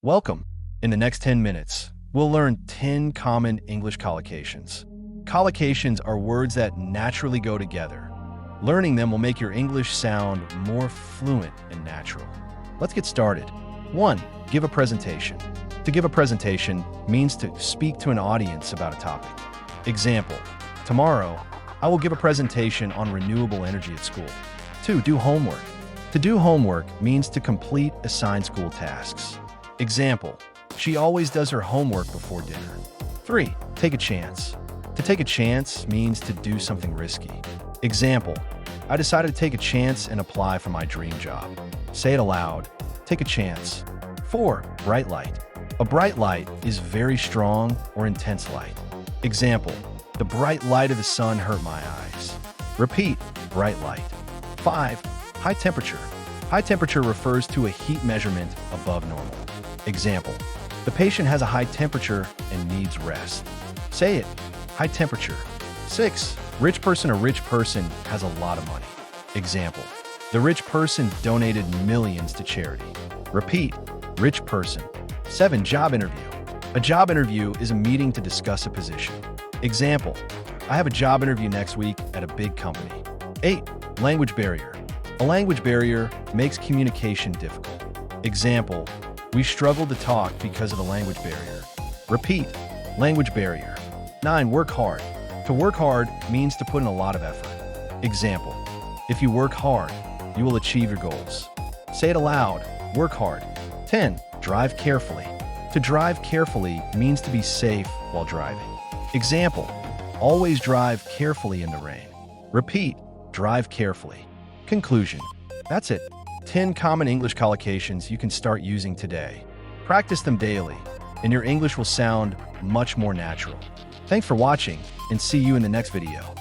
Welcome. In the next 10 minutes, we'll learn 10 common English collocations. Collocations are words that naturally go together. Learning them will make your English sound more fluent and natural. Let's get started. 1. Give a presentation. To give a presentation means to speak to an audience about a topic. Example, tomorrow, I will give a presentation on renewable energy at school. 2. Do homework. To do homework means to complete assigned school tasks. Example, she always does her homework before dinner. 3. Take a chance. To take a chance means to do something risky. Example, I decided to take a chance and apply for my dream job. Say it aloud. Take a chance. 4. Bright light. A bright light is very strong or intense light. Example, the bright light of the sun hurt my eyes. Repeat, bright light. 5. High temperature. High temperature refers to a heat measurement above normal. Example, the patient has a high temperature and needs rest. Say it, high temperature. 6. Rich person. A rich person has a lot of money. Example, the rich person donated millions to charity. Repeat, rich person. 7. Job interview. A job interview is a meeting to discuss a position. Example, I have a job interview next week at a big company. 8. Language barrier. A language barrier makes communication difficult. Example, we struggle to talk because of a language barrier. Repeat, language barrier. 9. Work hard. To work hard means to put in a lot of effort. Example, if you work hard, you will achieve your goals. Say it aloud, work hard. 10. Drive carefully. To drive carefully means to be safe while driving. Example, always drive carefully in the rain. Repeat, drive carefully. Conclusion. That's it. 10 common English collocations you can start using today. Practice them daily, and your English will sound much more natural. Thanks for watching, and see you in the next video.